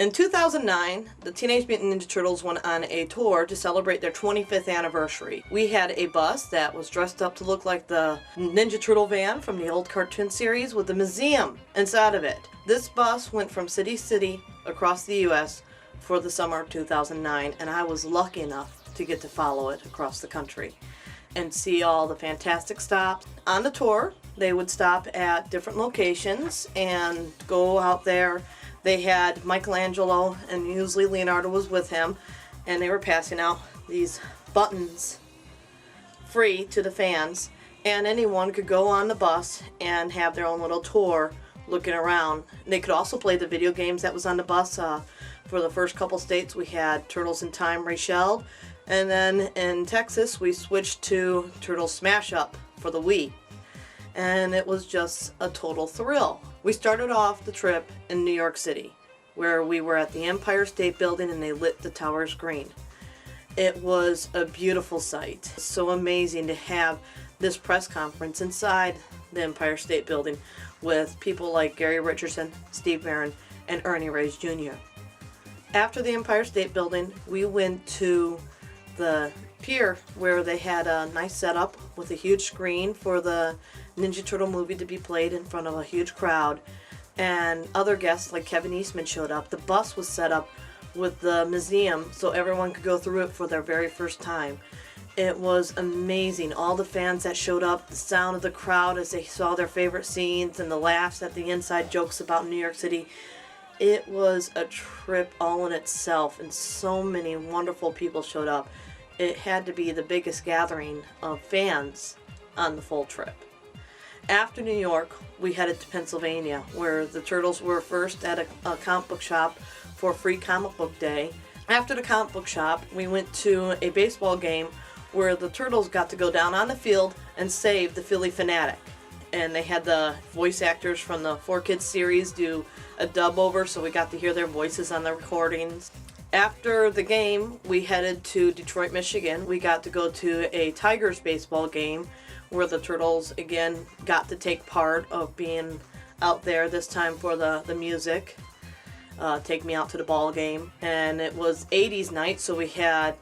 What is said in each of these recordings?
In 2009, the Teenage Mutant Ninja Turtles went on a tour to celebrate their 25th anniversary. We had a bus that was dressed up to look like the Ninja Turtle van from the old cartoon series with a museum inside of it. This bus went from city to city across the U.S. for the summer of 2009, and I was lucky enough to get to follow it across the country and see all the fantastic stops. On the tour, they would stop at different locations and go out there. They had Michelangelo, and usually Leonardo was with him, and they were passing out these buttons free to the fans, and anyone could go on the bus and have their own little tour looking around. They could also play the video games that was on the bus. For the first couple states, we had Turtles in Time Reshelled, and then in Texas we switched to Turtles Smash Up for the Wii, and it was just a total thrill. We started off the trip in New York City, where we were at the Empire State Building and they lit the towers green. It was a beautiful sight. So amazing to have this press conference inside the Empire State Building with people like Gary Richardson, Steve Barron, and Ernie Reyes Jr. After the Empire State Building, we went to the pier where they had a nice setup with a huge screen for the Ninja Turtle movie to be played in front of a huge crowd, and other guests like Kevin Eastman showed up. The bus was set up with the museum so everyone could go through it for their very first time. It was amazing. All the fans that showed up, the sound of the crowd as they saw their favorite scenes, and the laughs at the inside jokes about New York City. It was a trip all in itself, and so many wonderful people showed up. It had to be the biggest gathering of fans on the full trip. After New York, we headed to Pennsylvania, where the Turtles were first at a comic book shop for free comic book day. After the comic book shop, we went to a baseball game where the Turtles got to go down on the field and save the Philly Fanatic. And they had the voice actors from the 4Kids series do a dub over, so we got to hear their voices on the recordings. After the game, we headed to Detroit, Michigan. We got to go to a Tigers baseball game where the Turtles again got to take part of being out there, this time for the music. Take Me Out to the Ball game. And it was 80s night, so we had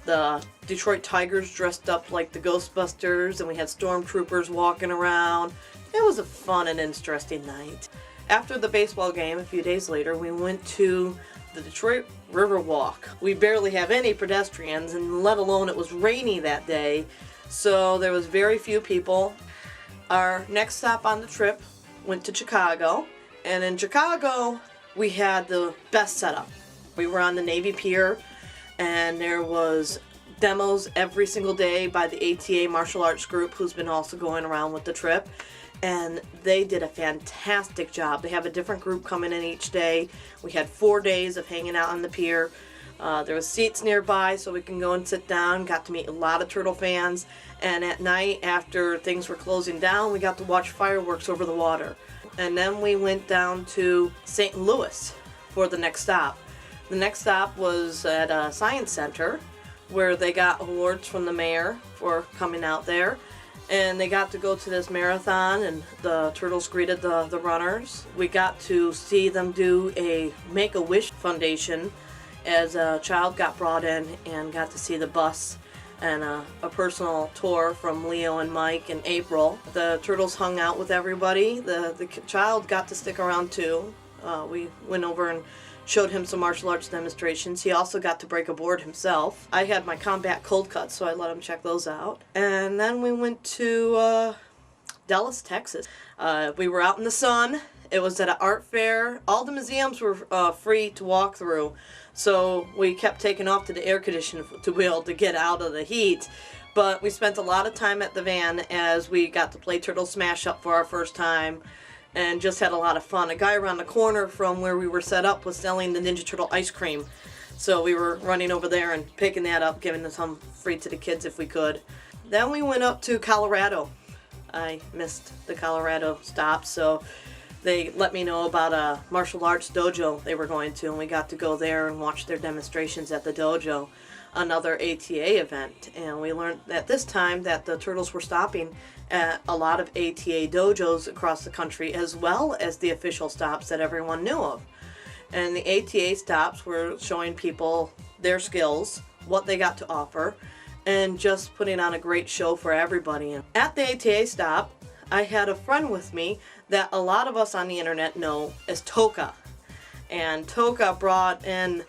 the Detroit Tigers dressed up like the Ghostbusters, and we had stormtroopers walking around. It was a fun and interesting night. After the baseball game, a few days later, we went to the Detroit River Walk. We barely have any pedestrians, and let alone it was rainy that day, so there was very few people. Our next stop on the trip went to Chicago, and in Chicago we had the best setup. We were on the Navy Pier, and there was demos every single day by the ATA martial arts group, who's been also going around with the trip, and they did a fantastic job. They have a different group coming in each day. We had 4 days of hanging out on the pier. There was seats nearby so we can go and sit down. Got to meet a lot of Turtle fans, and at night after things were closing down, we got to watch fireworks over the water. And then we went down to St. Louis for the next stop. The next stop was at a science center where they got awards from the mayor for coming out there, and they got to go to this marathon, and the Turtles greeted the runners. We got to see them do a Make-A-Wish Foundation as a child got brought in, and got to see the bus and a personal tour from Leo and Mike and April. The Turtles hung out with everybody. The child got to stick around too. We went over and showed him some martial arts demonstrations. He also got to break a board himself. I had my combat cold cuts, so I let him check those out. And then we went to Dallas, Texas. We were out in the sun. It was at an art fair. All the museums were free to walk through, so we kept taking off to the air conditioner to be able to get out of the heat. But we spent a lot of time at the van as we got to play Turtle Smash Up for our first time, and just had a lot of fun. A guy around the corner from where we were set up was selling the Ninja Turtle ice cream, so we were running over there and picking that up, giving some free to the kids if we could. Then we went up to Colorado. I missed the Colorado stop, so they let me know about a martial arts dojo they were going to, and we got to go there and watch their demonstrations at the dojo, another ATA event. And we learned at this time that the Turtles were stopping at a lot of ATA dojos across the country, as well as the official stops that everyone knew of. And the ATA stops were showing people their skills, what they got to offer, and just putting on a great show for everybody. And at the ATA stop, I had a friend with me that a lot of us on the internet know as Toka. And Toka brought in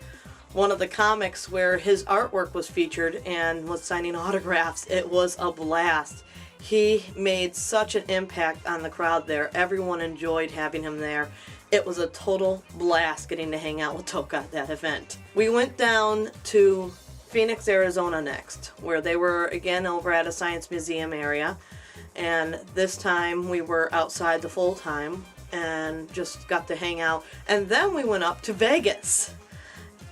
one of the comics where his artwork was featured and was signing autographs. It was a blast. He made such an impact on the crowd there. Everyone enjoyed having him there. It was a total blast getting to hang out with Toka at that event. We went down to Phoenix, Arizona next, where they were again over at a science museum area. And this time we were outside the full time and just got to hang out. And then we went up to Vegas.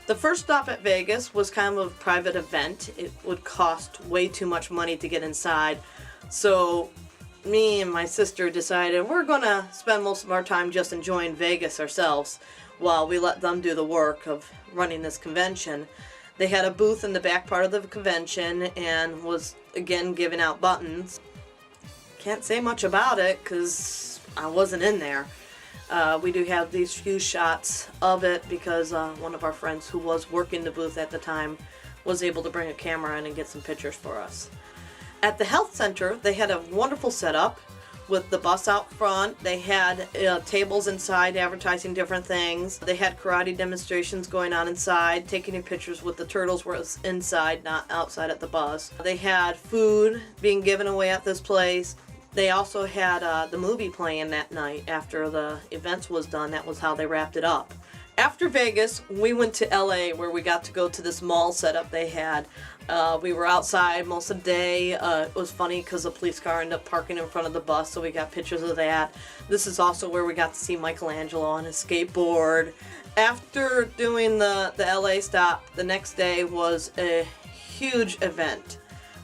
The first stop at Vegas was kind of a private event. It would cost way too much money to get inside. So me and my sister decided we're gonna spend most of our time just enjoying Vegas ourselves while we let them do the work of running this convention. They had a booth in the back part of the convention and was again giving out buttons. Can't say much about it because I wasn't in there. We do have these few shots of it because one of our friends who was working the booth at the time was able to bring a camera in and get some pictures for us. At the health center, they had a wonderful setup with the bus out front. They had tables inside advertising different things. They had karate demonstrations going on inside, taking your pictures with the turtles where it's inside, not outside at the bus. They had food being given away at this place. They also had the movie playing that night after the events was done. That was how they wrapped it up. After Vegas, we went to LA where we got to go to this mall setup they had. We were outside most of the day. It was funny because the police car ended up parking in front of the bus, so we got pictures of that. This is also where we got to see Michelangelo on his skateboard. After doing the LA stop, the next day was a huge event.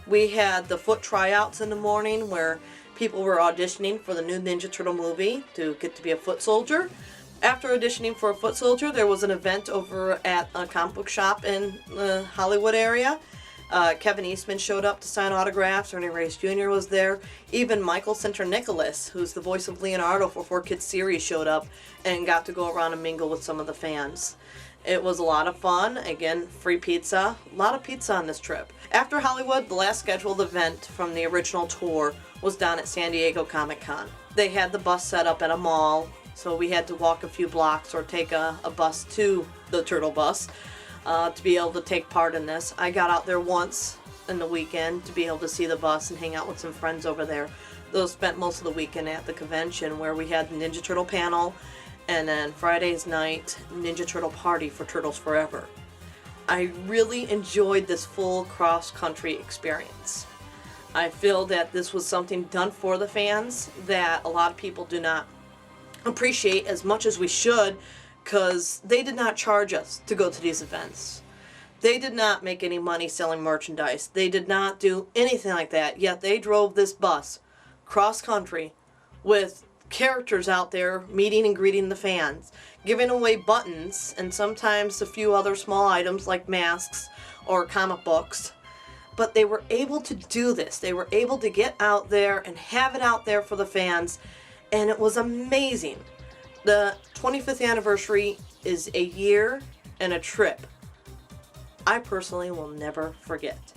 We had the foot tryouts in the morning where people were auditioning for the new Ninja Turtle movie to get to be a foot soldier. After auditioning for a foot soldier, there was an event over at a comic book shop in the Hollywood area. Kevin Eastman showed up to sign autographs. Ernie Reyes Jr. was there. Even Michael Nicholas, who's the voice of Leonardo for 4Kids series, showed up and got to go around and mingle with some of the fans. It was a lot of fun. Again, free pizza. A lot of pizza on this trip. After Hollywood, the last scheduled event from the original tour was down at San Diego Comic-Con. They had the bus set up at a mall, so we had to walk a few blocks or take a bus to the Turtle Bus to be able to take part in this. I got out there once in the weekend to be able to see the bus and hang out with some friends over there. Those spent most of the weekend at the convention where we had the Ninja Turtle panel, and then Friday's night, Ninja Turtle party for Turtles Forever. I really enjoyed this full cross-country experience. I feel that this was something done for the fans that a lot of people do not appreciate as much as we should, because they did not charge us to go to these events. They did not make any money selling merchandise. They did not do anything like that, yet they drove this bus cross-country with characters out there meeting and greeting the fans, giving away buttons and sometimes a few other small items like masks or comic books. But they were able to do this. They were able to get out there and have it out there for the fans, and it was amazing. The 25th anniversary is a year and a trip I personally will never forget.